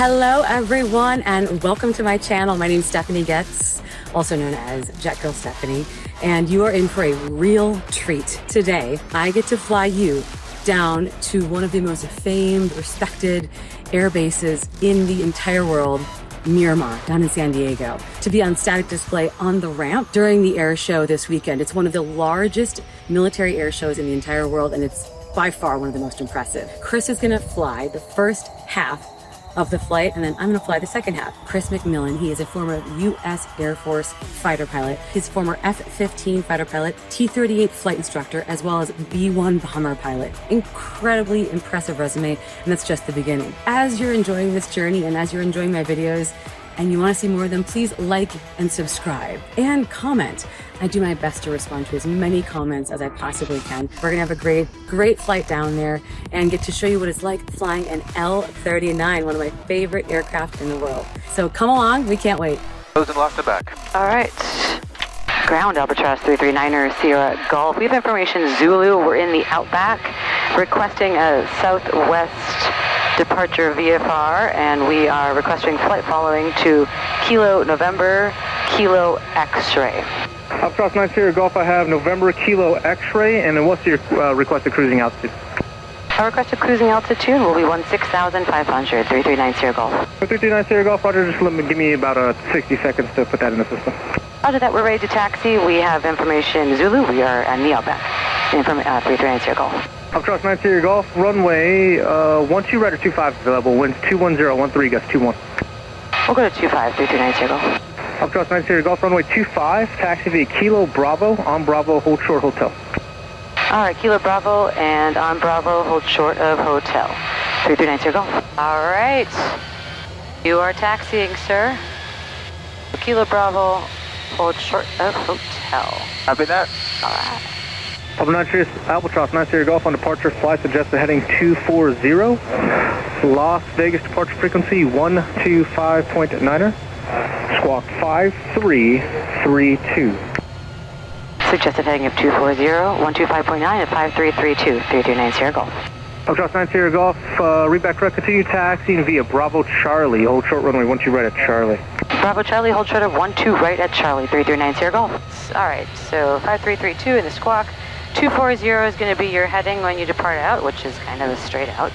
Hello everyone and welcome to my channel. My name is Stephanie Getz, also known as Jet Girl Stephanie, and you are in for a real treat. Today, I get to fly you down to one of the most famed, respected air bases in the entire world, Miramar, down in San Diego, to be on static display on the ramp during the air show this weekend. It's one of the largest military air shows in the entire world, and it's by far one of the most impressive. Chris is gonna fly the first half of the flight, and then I'm gonna fly the second half. Chris McMillan, he is a former U.S. Air Force fighter pilot. He's a former F-15 fighter pilot, T-38 flight instructor, as well as B-1 bomber pilot. Incredibly impressive resume, and that's just the beginning. As you're enjoying this journey and as you're enjoying my videos, and you want to see more of them, please like and subscribe and comment. I do my best to respond to as many comments as I possibly can. We're gonna have a great flight down there and get to show you what it's like flying an L-39, one of my favorite aircraft in the world. So come along, we can't wait. Close and lock the back. All right. Ground Albatross 339er Sierra Golf. We have information Zulu. We're in the outback requesting a southwest departure VFR, and we are requesting flight following to Kilo November Kilo X-ray. Albatross 9 Sierra Golf, I have November Kilo X-ray, and then what's your requested cruising altitude? Our requested cruising altitude will be 16,500, 339 Sierra Golf. 339 Sierra Golf, Roger, just give me about 60 seconds to put that in the system. Roger that, we're ready to taxi. We have information Zulu. We are in the outback. 339 Sierra Golf. Albatross 9 Sierra Golf, runway 12 right or 25 available, winds 21013, gust 21. We'll go to 25, 339 Sierra Golf. Albatross 9 Sierra Golf, runway 25, taxi via Kilo Bravo, on Bravo, hold short hotel. All right, Kilo Bravo and on Bravo, hold short of hotel. 339 Sierra Golf. All right, you are taxiing, sir. Kilo Bravo, hold short of hotel. Copy that. All right. Albatross 9 Sierra Golf on departure, flight suggested heading 240. Las Vegas departure frequency 125.9er. Squawk 5332. Suggested heading of 240, 125.9 at 5332, 339 Sierra Golf. Albatross 9 Sierra Golf, read back correct, continue taxiing via Bravo Charlie, hold short runway 12 right at Charlie. Bravo Charlie, hold short of 12 right at Charlie, 339 Sierra Golf. All right, so 5332 in the squawk. 240 is going to be your heading when you depart out, which is kind of a straight out,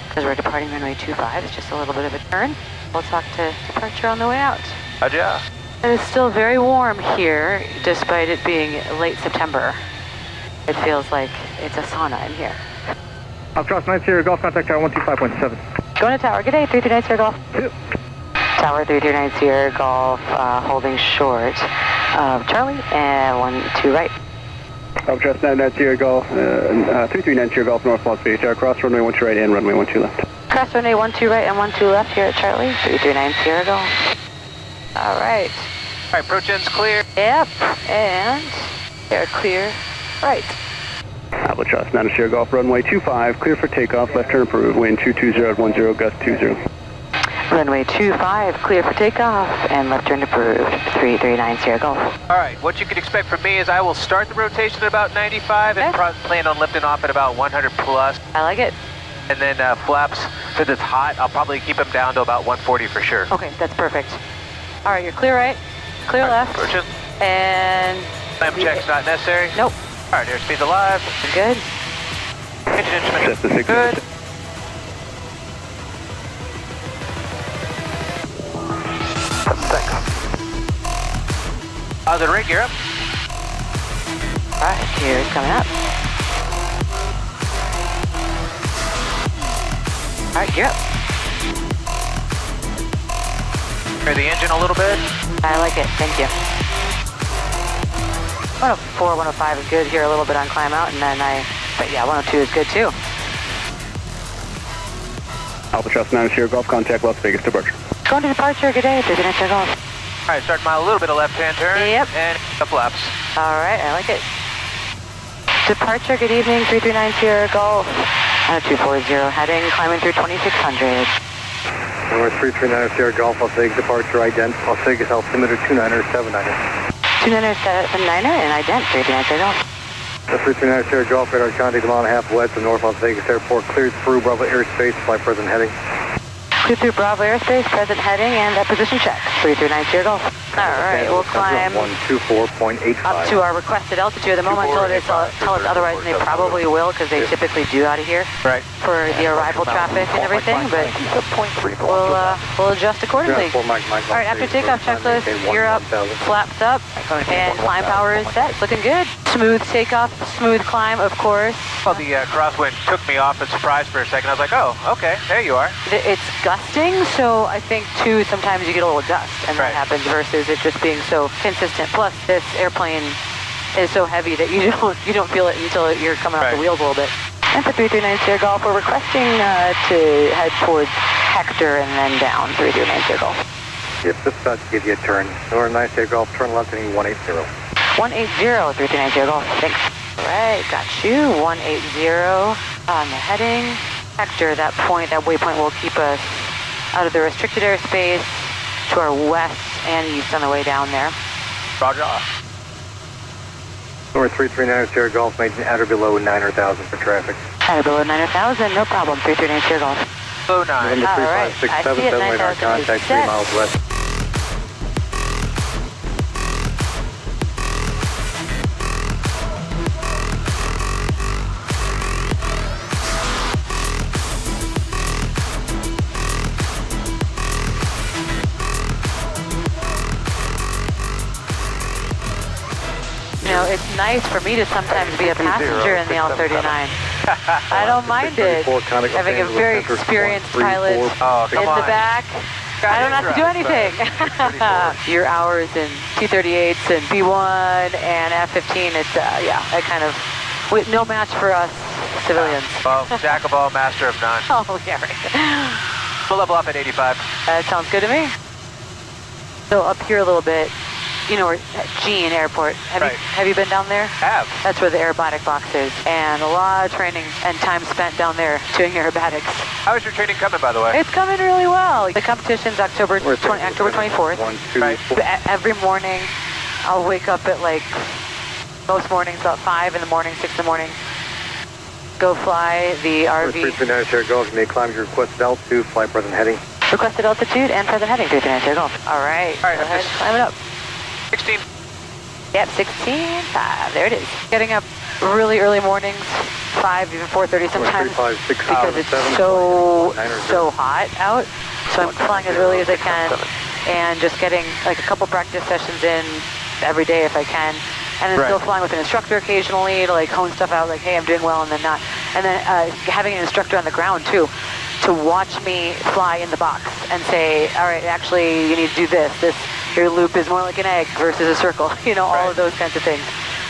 because we're departing runway 25. It's just a little bit of a turn. We'll talk to departure on the way out. Roger. It is still very warm here, despite it being late September. It feels like it's a sauna in here. Albatross 9 Sierra Golf, contact tower 125.7. Going to tower. Good day, 339 Sierra Golf. Yep. Tower 339 Sierra Golf, holding short of Charlie, and 12 right. Albatross 9 Sierra Golf, 339 Sierra Golf, North Las Vegas, cross runway 12 right and runway 12 left. Cross runway 12 right and 12 left here at Charlie, 339 Sierra Golf. All right. All right, approach end's clear. Yep, and they're clear right. Albatross 9 Sierra Golf, runway 25, clear for takeoff, left turn approved, wind 220 at 10, gust 20. Runway 25, clear for takeoff, and left turn approved, 339 Sierra Golf. All right, what you can expect from me is I will start the rotation at about 95 and plan on lifting off at about 100 plus. I like it. And then flaps, since it's hot, I'll probably keep them down to about 140 for sure. Okay, that's perfect. All right, you're clear right, clear left, approaching. and... Clamp check's not necessary? Nope. All right, airspeed's alive. Good. Engine instruments. Set to 6. Good. Thanks. How's the rig? You're up. All right, here's coming up. All right, you're up. Hear the engine a little bit. I like it, thank you. 104, 105 is good here, a little bit on climb out, and then but yeah, 102 is good too. Albatross 9 Sierra Golf, contact Las Vegas departure. Going to departure, good day, 339 Sierra Golf. All right, start mile, a little bit of left-hand turn. Yep. And the flaps. All right, I like it. Departure, good evening, 339 Sierra Golf. 240 heading, climbing through 2600. Number 339 Sierra Golf, Las Vegas departure, ident, Las Vegas altimeter 2979er. 2979er and ident, 339 Sierra Golf. The 339 Sierra Golf, radar contact a mile and a half west of North Las Vegas Airport, cleared through Bravo airspace, flight present heading. 23 Bravo airspace, present heading, and that position check. 339 Sierra Golf. All right, we'll climb 124.85. up to our requested altitude. At the moment, until they tell us otherwise, and they probably will, because they typically do out of here Right. for the arrival traffic and everything, but we'll adjust accordingly. All right, after takeoff checklist, gear up, flaps up, and climb power is set. It's looking good. Smooth takeoff, smooth climb, of course. Well, the crosswind took me off and surprised for a second. I was like, oh, okay, there you are. It's gusting, so I think too sometimes you get a little gust, and that happens versus it just being so consistent. Plus, this airplane is so heavy that you don't feel it until you're coming off the wheels a little bit. And for 339 Sierra Golf, we're requesting to head towards Hector and then down 339 Sierra Golf. Yes, this is about to give you a turn. Northern 9 Sierra Golf, turn left heading 180. 180, 339 Sierra Golf. Thanks. All right, got you. 180 on the heading. Hector, that waypoint will keep us out of the restricted airspace to our west and east on the way down there. Roger. North 339 Sierra Golf, maintain at or below 9,000 for traffic. At or below 9,000, no problem. 339 Sierra Golf. Below 9. All right, I see it. 9,000 contact 3 miles west. You know, it's nice for me to sometimes be a passenger in the L-39. I don't mind it. Having a very experienced pilot in the back, I don't have to do anything. Your hours in T-38s and B-1 and F-15, it's, I kind of, no match for us civilians. Well, jack of all, master of none. Oh, yeah, right. We'll level off at 85. That sounds good to me. So up here a little bit, you know, we're at Jean Airport. Have you been down there? Have. That's where the Aerobatic box is. And a lot of training and time spent down there doing aerobatics. How is your training coming, by the way? It's coming really well. The competition's October 24th. Every morning, I'll wake up at most mornings about 5 in the morning, 6 in the morning. Go fly the RV. 339 Sierra Golf, you may climb your requested altitude, fly present heading. Requested altitude and present heading, 339 Sierra Golf. All right, go ahead, climb it up. 16. Yep, 16.5, there it is. Getting up really early mornings, 5, even 4:30 sometimes, because it's so hot out. So I'm flying as early as I can and just getting a couple practice sessions in every day if I can. And then still flying with an instructor occasionally to hone stuff out, hey, I'm doing well, and then not. And then having an instructor on the ground too, to watch me fly in the box and say, all right, actually you need to do this. Your loop is more like an egg versus a circle, all of those kinds of things.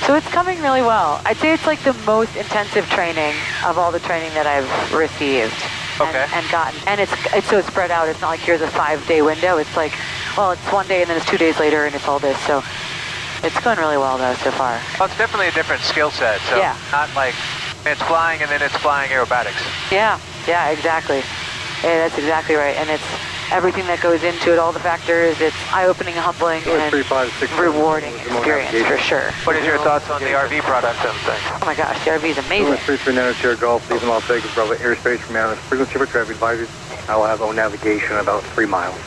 So it's coming really well. I'd say it's the most intensive training of all the training that I've received and gotten. And it's so spread out. It's not here's a 5-day window. It's it's 1 day and then it's 2 days later and it's all this. So it's going really well though so far. Well, it's definitely a different skill set. So not it's flying and then it's flying aerobatics. Yeah, exactly. Yeah, that's exactly right. And it's everything that goes into it, all the factors. It's eye-opening, humbling, and rewarding experience for sure. What is your thoughts on the RV product? Oh my gosh, the RV is amazing. 339 Sierra Golf, leaving Las Vegas, Bravo airspace from out frequency for traffic advisory. I will have own navigation about 3 miles.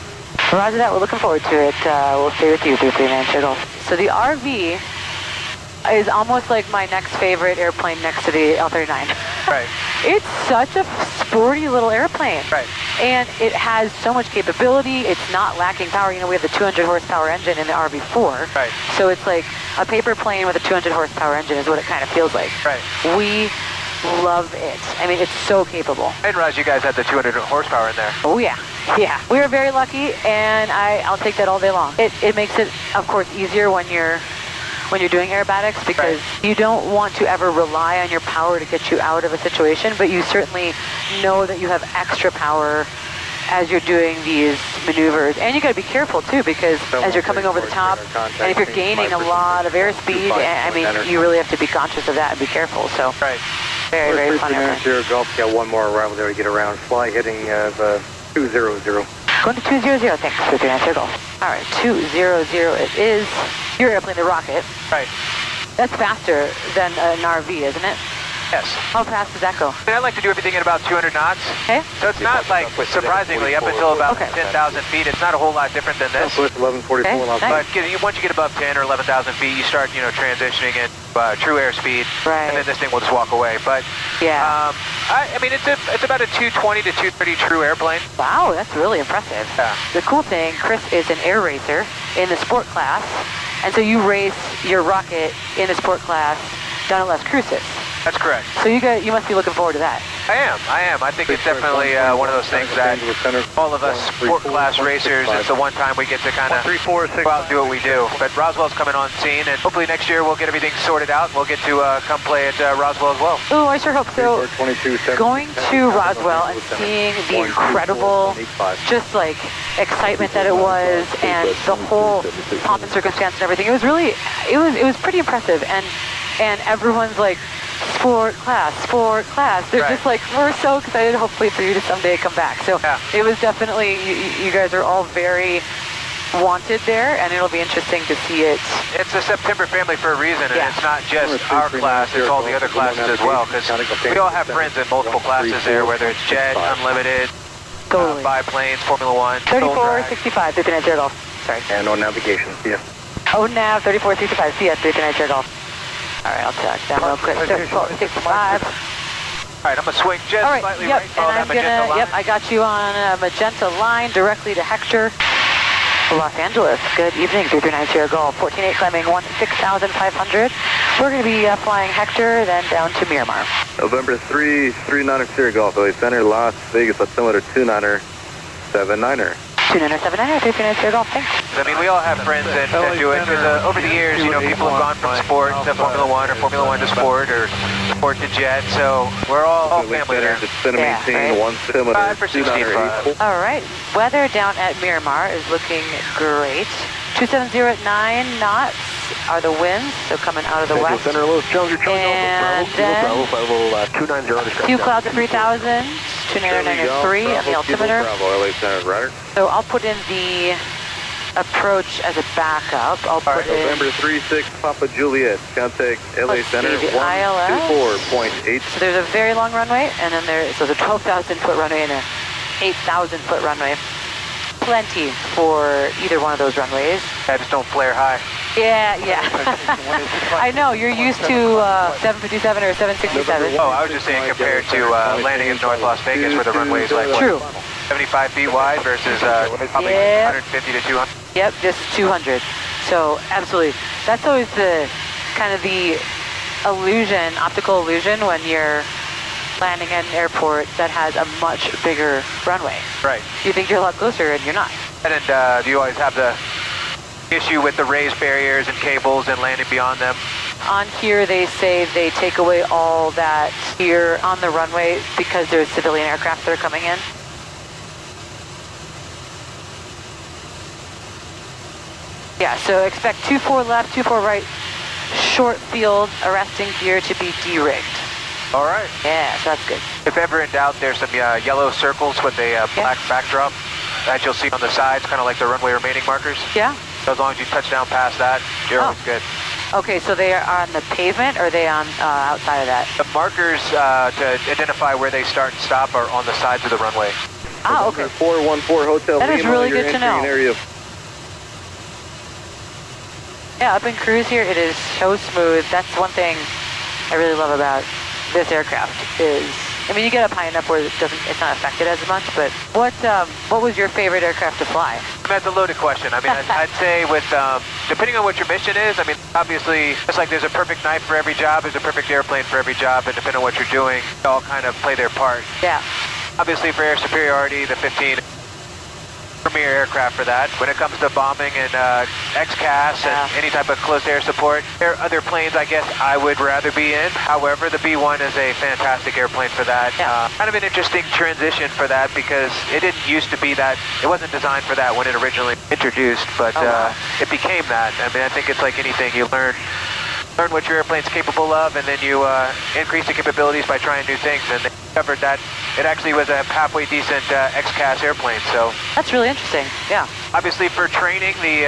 Roger that, we're looking forward to it. We'll stay with you, 339 Sierra Golf. So the RV is almost like my next favorite airplane next to the L-39. Right. It's such a sporty little airplane. Right. And it has so much capability. It's not lacking power. We have the 200 horsepower engine in the RV4. Right. So it's like a paper plane with a 200 horsepower engine is what it kind of feels like. Right. We love it. I mean, it's so capable. I didn't realize you guys had the 200 horsepower in there. Oh, yeah. Yeah. We are very lucky, and I'll take that all day long. It makes it, of course, easier when you're doing aerobatics because you don't want to ever rely on your power to get you out of a situation, but you certainly know that you have extra power as you're doing these maneuvers. And you got to be careful too, because as you're coming over the top, and if you're gaining a lot of airspeed, I mean, you really have to be conscious of that and be careful. So very, very fun airplane. Sierra Golf, got one more arrival there to get around. Fly heading of 200. Going to 200, thanks, 339 Sierra Golf. All right, 200 it is. Your airplane, the rocket. Right. That's faster than an RV, isn't it? Yes. How fast does that go? I mean, I like to do everything at about 200 knots. Okay. So it's not like, surprisingly, up until about 10,000 feet, it's not a whole lot different than this. Southwest 1144. Okay, nice. But once you get above 10 or 11,000 feet, you start, transitioning in true airspeed. Right. And then this thing will just walk away. But yeah. I mean, it's about a 220 to 230 true airplane. Wow, that's really impressive. Yeah. The cool thing, Chris is an air racer in the sport class, and so you race your rocket in the sport class down at Las Cruces. That's correct. So you must be looking forward to that. I am. I think it's definitely one of those things that all of us sport class racers, it's the one time we get to kind of go out and do what we do. But Roswell's coming on scene, and hopefully next year we'll get everything sorted out, and we'll get to come play at Roswell as well. Oh, I sure hope so. Going to Roswell and seeing the incredible, just like excitement that it was, and the whole pomp and circumstance and everything, it was really, it was pretty impressive. And everyone's like, sport class. They're just like, we're so excited, hopefully, for you to someday come back. So it was definitely, you guys are all very wanted there, and it'll be interesting to see it. It's a September family for a reason, and it's not just our class, it's all the other classes as well, because we all have friends in multiple classes there, whether it's jet, unlimited, biplanes, Formula One, 3465, 39 Air Golf. Sorry. And on navigation, yeah. Oh, nav 3465, CS 39 Air Golf. All right, I'll check that real quick. 3465. All right, I'm gonna swing just slightly right. And I'm gonna, I got you on a magenta line directly to Hector, Los Angeles. Good evening, 339 Sierra Golf, 14.8 climbing 16,500. We're gonna be flying Hector, then down to Miramar. November 3, 39er Sierra Golf, LA Center, Las Vegas, altimeter 29er, 79er. 29er, 79er, 339 Sierra Golf, thanks. I mean, we all have friends that do it, because over the years, people have gone from sport to Formula One, or Formula One to sport, or sport to jet, so we're all family there. Maintain 1 altimeter, 29er. All right, weather down at Miramar is looking great. 270 at 9 knots are the winds, so coming out of the west. And then 2 clouds at 3,000, 293 on the altimeter. So I'll put in the approach as a backup. I'll put in November 36 Papa Juliet, contact LA Center, 124.8. So there's a very long runway, and then there's a 12,000 foot runway and a 8,000 foot runway. Plenty for either one of those runways. I just don't flare high. Yeah. I know, you're used to 757 or 767. Oh, I was just saying compared to landing in North Las Vegas where the runway is like, True. 75 feet wide versus probably 150 to 200. Yep, just 200. So, absolutely. That's always the kind of the illusion, optical illusion, when you're landing at an airport that has a much bigger runway. Right. You think you're a lot closer, and you're not. And do you always have the issue with the raised barriers and cables and landing beyond them? On here, they say they take away all that here on the runway because there's civilian aircraft that are coming in. Yeah, so expect 24 left, 24 right, short field, arresting gear to be de-rigged. All right. Yeah, so that's good. If ever in doubt, there's some yellow circles with a black backdrop that you'll see on the sides, kind of like the runway remaining markers. Yeah. So as long as you touch down past that, you're always good. Okay, so they are on the pavement, or are they on outside of that? The markers to identify where they start and stop are on the sides of the runway. Ah, okay. 414 Hotel That is Lima, really you're good to know. area. Yeah, up in cruise here, it is so smooth. That's one thing I really love about this aircraft is, I mean, you get up high enough where it's not affected as much, but what was your favorite aircraft to fly? I mean, that's a loaded question. I mean, I'd say with, depending on what your mission is, I mean, obviously, it's like there's a perfect knife for every job, there's a perfect airplane for every job, and depending on what you're doing, they all kind of play their part. Yeah. Obviously, for air superiority, the 15 premier aircraft for that. When it comes to bombing and MCAS and any type of close air support, there are other planes I guess I would rather be in. However, the B-1 is a fantastic airplane for that. Kind of an interesting transition for that because it didn't used to be that, it wasn't designed for that when it originally introduced, but it became that. I mean, I think it's like anything, you learn what your airplane's capable of, and then you increase the capabilities by trying new things, and they covered that it actually was a halfway decent XCAS airplane. So That's really interesting. Yeah. obviously for training, the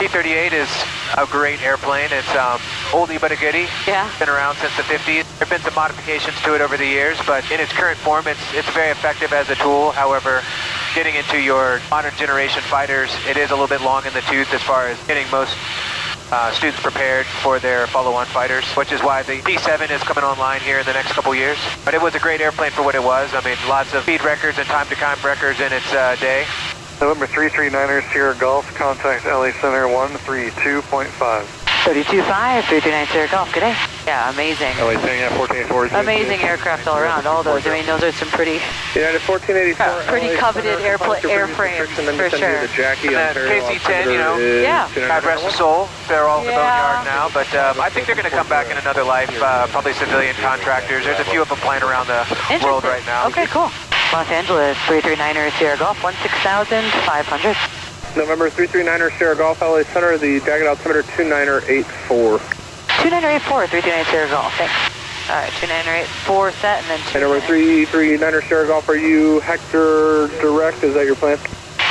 T-38 is a great airplane. It's oldie but a goodie. Yeah. Been around since the 50s. There have been some modifications to it over the years, but in its current form, it's very effective as a tool. However, getting into your modern generation fighters, it is a little bit long in the tooth as far as getting most students prepared for their follow-on fighters, which is why the P7 is coming online here in the next couple years. But it was a great airplane for what it was. I mean, lots of speed records and time-to-time records in its day. November 339er Sierra Golf, contact LA Center 132.5. 32.5, 339 Sierra Golf. Good day. Yeah, amazing. LA Center, yeah, 1484. Amazing aircraft all around. All those. I mean, those are some pretty, United 1484. pretty coveted airframes for sure. And then KC-10, you know, Yeah. God rest the soul. They're all in the boneyard now, but I think they're going to come back in another life, probably civilian contractors. There's a few of them flying around the world right now. Okay, cool. Los Angeles, 339er Sierra Golf, 16,500. November 339er Sierra Golf, LA Center, the Daggett altimeter 2984. 2984, 339 Sierra Golf, thanks. All right, 2984 set, and then And number 339er Sierra Golf, are you Hector direct? Is that your plan?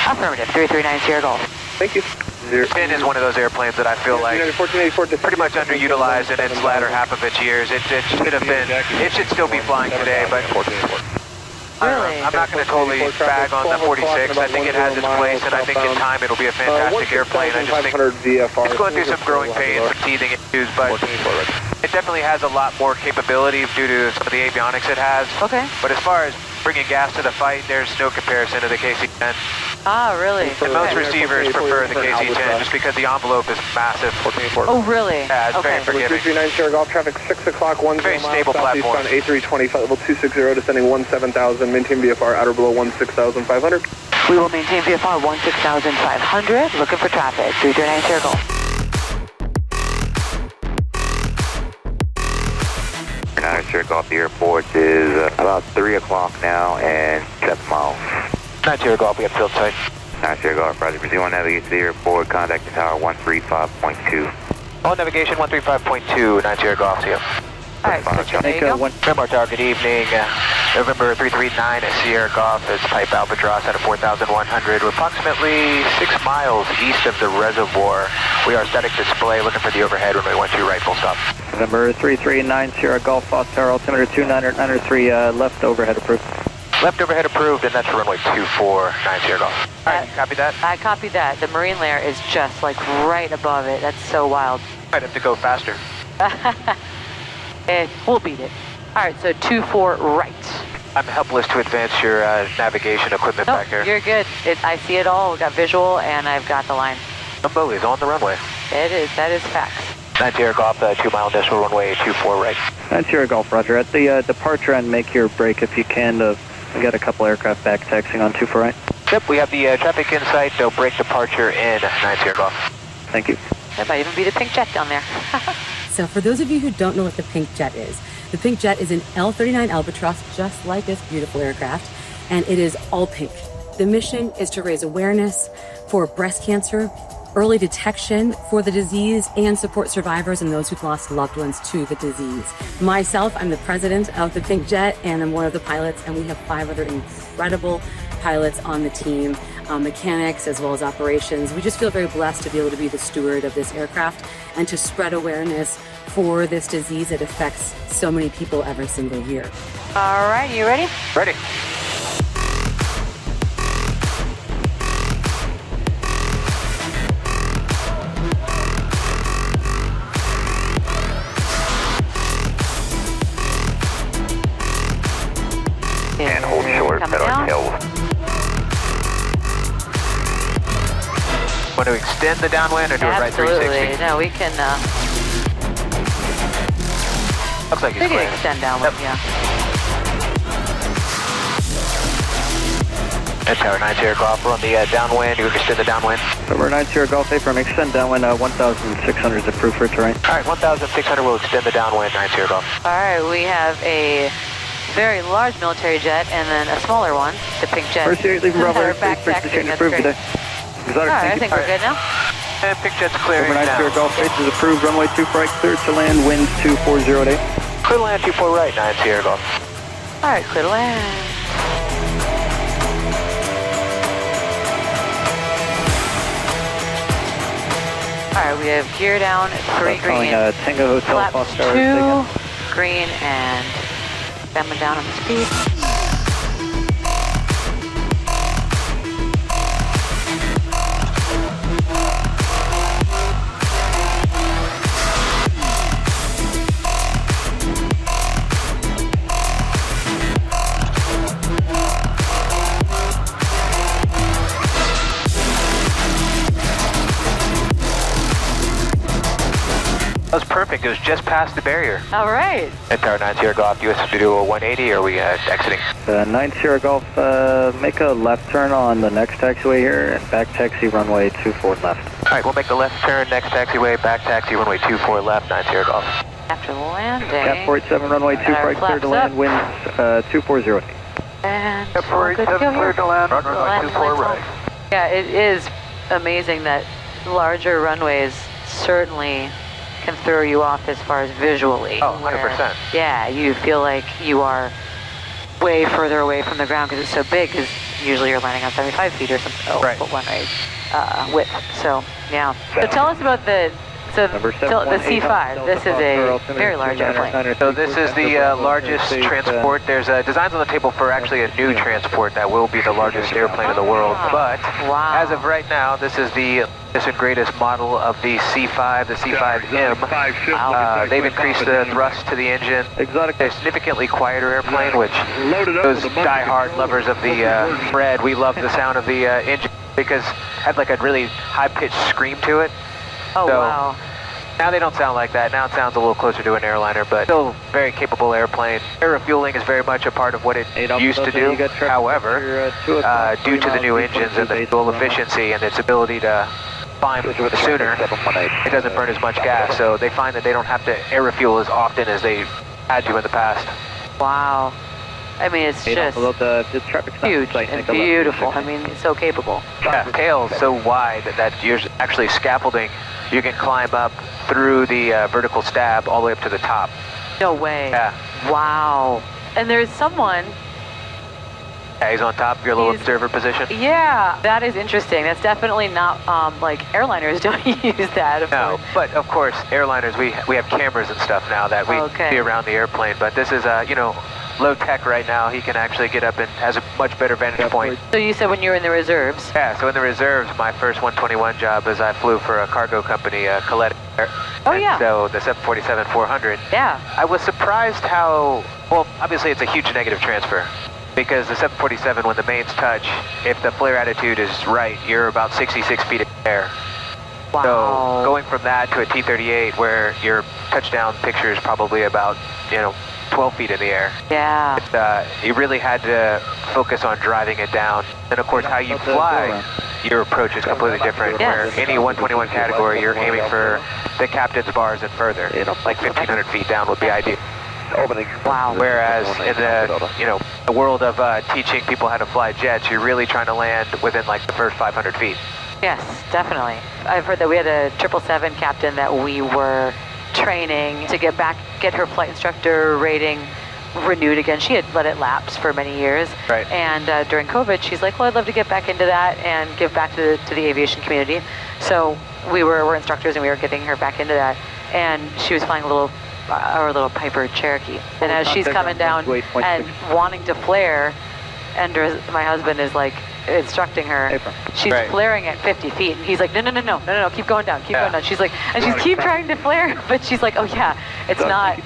Affirmative, 339 Sierra Golf. Thank you. 10 is one of those airplanes that I feel like United 1484 pretty much underutilized in its latter half of its years. It should have been, it should still be flying today, but Really? I'm not going to totally bag on the 46. I think it has its place, and I think in time it'll be a fantastic airplane. I just think it's going through some growing pains, some teething issues, but it definitely has a lot more capability due to some of the avionics it has. Okay. But as far as bringing gas to the fight, there's no comparison to the KC-10. Ah, really? And most receivers prefer the KC-10 just because the envelope is massive. Oh, really? Yeah, it's very forgiving. 339 Sierra Golf, traffic 6 o'clock, 10 Very miles, stable southeast platform. on A320, flight level 260, descending 17,000, maintain VFR at or below 16,500. We will maintain VFR 16,500, looking for traffic, 339 Sierra Golf. Sierra Golf, the airport is about 3 o'clock now and 7 miles. 9 Sierra Golf, we have field sight. 9 Sierra Golf, Roger. Proceed on navigate to the airport, contact the tower 135.2. On navigation 135.2, 9 Sierra Golf, see you. All right, so there you go. Miramar Tower, good evening. November 339 Sierra Golf is Pipe Albatross at a 4,100. We're approximately 6 miles east of the reservoir. We are static display, looking for the overhead runway 12 right, full stop. November 339 Sierra Golf, Fox Tower, altimeter 2993, left overhead approved. Left overhead approved, and that's runway 24, 9 Sierra Golf. All right, you copy that? I copied that. The marine layer is just like right above it. That's so wild. Might have to go faster. We'll beat it. All right, so 24 right. I'm helpless to advance your navigation equipment Nope, back here. you're good. I see it all. We've got visual, and I've got the line. Jumbo is on the runway. It is. That is facts. 9 Sierra Golf, 2 mile decimal runway 24 right. 9 Sierra Golf, Roger. At the departure end, make your break if you can. We got a couple aircraft back taxiing on 24 right. Yep, we have the traffic in sight. No break departure in 9 Sierra Golf. Thank you. That might even be the pink jet down there. So for those of you who don't know what the Pink Jet is, the Pink Jet is an L-39 Albatross, just like this beautiful aircraft, and it is all pink. The mission is to raise awareness for breast cancer, early detection for the disease, and support survivors and those who've lost loved ones to the disease. Myself, I'm the president of the Pink Jet, and I'm one of the pilots, and we have 5 other incredible pilots on the team, mechanics as well as operations. We just feel very blessed to be able to be the steward of this aircraft and to spread awareness for this disease that affects so many people every single year. All right, you ready? Ready. And hold short at our tail. Want to extend the downwind or do it right 360? Absolutely. No, we can. Looks like We it's can clear. extend downwind. Yep. Yeah. That's Tower 9 Sierra Golf. We're on the downwind. You can extend the downwind. November 9 Sierra Golf, from extend downwind, 1,600 is approved for terrain. All right, 1,600 will extend the downwind 9 Sierra Golf. All right, we have a very large military jet and then a smaller one, the Pink Jet. First year, leaving Bravo Our Airspace, back first taxiing, change that's approved great. today. All right, I think we're good now. And Pink Jet's clearing November 9 now. Sierra Golf, base is approved, runway 24 right, cleared to land, winds 240 today. Clear to land 24 right, 9 Sierra Golf. All right, clear to land. right, we have gear down, 3 green. Tango Hotel Flap Foxtrot 2 green and bending down on the speed. That was perfect. It was just past the barrier. All right. At Tower 9 Sierra Golf, US to do a 180, or are we exiting? 9 Sierra Golf, make a left turn on the next taxiway here and back taxi runway 24 left. All right, we'll make a left turn, next taxiway, back taxi, runway 24 left, 9 Sierra Golf. After landing. Cap 47, runway 2 right, clear to land, winds 2408. And Cap 47, clear to land, runway 24 right. Yeah, it is amazing that larger runways certainly can throw you off as far as visually. Oh, 100%. Yeah, you feel like you are way further away from the ground because it's so big, because usually you're landing on 75 feet or something. Oh, right. But one right width. So, yeah. So tell us about the C5. This is a very large airplane. So this is the largest transport. There's designs on the table for actually a new transport that will be the largest airplane in the world. But as of right now, this is the latest and greatest model of the C5, the C5M. They've increased the thrust to the engine. They're a significantly quieter airplane, which those die-hard lovers of the Red, we love the sound of the engine because it had like a really high-pitched scream to it. Oh, wow. Now they don't sound like that. Now it sounds a little closer to an airliner, but still very capable airplane. Air refueling is very much a part of what it used to do. However, due to the new engines and the fuel efficiency and its ability to climb sooner, it doesn't burn as much gas. So they find that they don't have to air refuel as often as they had to in the past. Wow. I mean, it's just huge and beautiful. I mean, it's so capable. Yeah, tail's so wide that you're actually scaffolding. You can climb up through the vertical stab all the way up to the top. No way. Yeah. Wow. And there's someone. Yeah, he's on top, your little observer position. Yeah, that is interesting. That's definitely not, like, airliners don't use that. No, but of course, airliners, we have cameras and stuff now that we see around the airplane, but this is, you know, low tech right now. He can actually get up and has a much better vantage point. So you said when you were in the reserves? Yeah, so in the reserves, my first 121 job is I flew for a cargo company, Colette. Oh, yeah. So the 747-400. Yeah. I was surprised how, well, obviously it's a huge negative transfer. Because the 747, when the mains touch, if the flare attitude is right, you're about 66 feet in the air. Wow. So going from that to a T-38 where your touchdown picture is probably about, 12 feet in the air. Yeah. You really had to focus on driving it down. And of course, how you fly, your approach is completely different. Yes. Where any 121 category, you're aiming for the captain's bars and further. Like 1,500 feet down would be ideal. Wow. Whereas in the, the world of teaching people how to fly jets, you're really trying to land within like the first 500 feet. Yes, definitely. I've heard that we had a 777 captain that we were training to get her flight instructor rating renewed again. She had let it lapse for many years. Right. And during COVID, she's like, well, I'd love to get back into that and give back to the aviation community. So we're instructors and we were getting her back into that. And she was flying our little Piper Cherokee. And as she's coming down and wanting to flare, and my husband is like instructing her, she's flaring at 50 feet. And he's like, no, keep going down, keep going down. She's like, and she's keep trying to flare, but she's like, oh yeah, it's not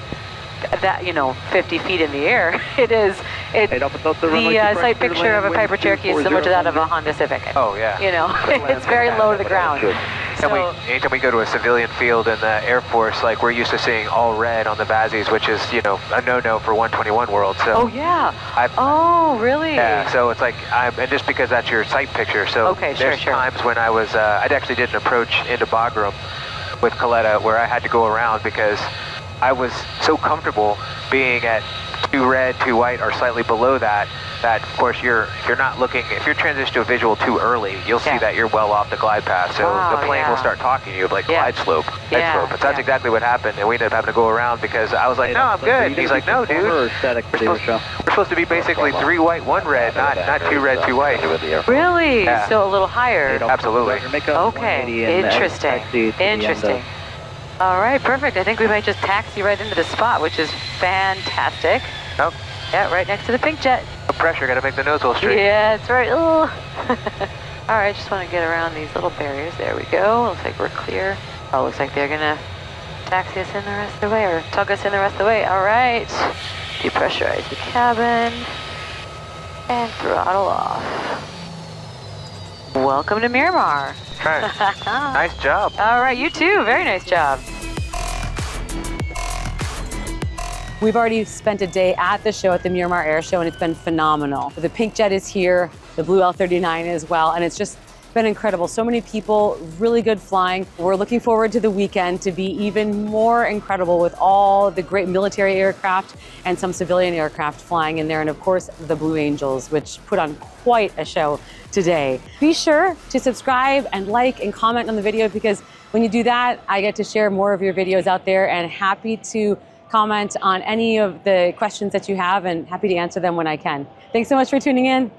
that, 50 feet in the air. The sight picture of a Piper Cherokee is similar to that of a Honda Civic. Oh yeah. It's very low to the ground. Anytime we go to a civilian field in the Air Force, like we're used to seeing all red on the VASIs, which is, a no-no for 121 world. So oh yeah. Oh really? Yeah. So it's like, and just because that's your sight picture. So there's times when I was, I actually did an approach into Bagram with Coletta where I had to go around because I was so comfortable being at 2 red, 2 white, or slightly below that that, of course, you're not looking, if you're transitioning to a visual too early, you'll see that you're well off the glide path. So the plane will start talking to you of like glide slope, head slope. But that's exactly what happened, and we ended up having to go around because I was like, no, I'm good. He's like, no, dude. We're supposed to be basically 3 white, 1 red, not 2 red, 2 white. Really? Yeah. So a little higher. Absolutely. Okay, interesting. Interesting. All right, perfect. I think we might just taxi right into the spot, which is fantastic. Nope. Yeah, right next to the pink jet. No pressure, gotta make the nose hole straight. Yeah, that's right. All right, just want to get around these little barriers. There we go. Looks like we're clear. Oh, looks like they're gonna taxi us in the rest of the way, or tug us in the rest of the way. All right. Depressurize the cabin and throttle off. Welcome to Miramar. Okay. Nice job. All right, you too. Very nice job. We've already spent a day at the show, at the Miramar Air Show, and it's been phenomenal. The pink jet is here, the blue L-39 as well, and it's just been incredible. So many people, really good flying. We're looking forward to the weekend to be even more incredible with all the great military aircraft and some civilian aircraft flying in there, and of course, the Blue Angels, which put on quite a show today. Be sure to subscribe and like and comment on the video, because when you do that, I get to share more of your videos out there, and happy to comment on any of the questions that you have, and happy to answer them when I can. Thanks so much for tuning in.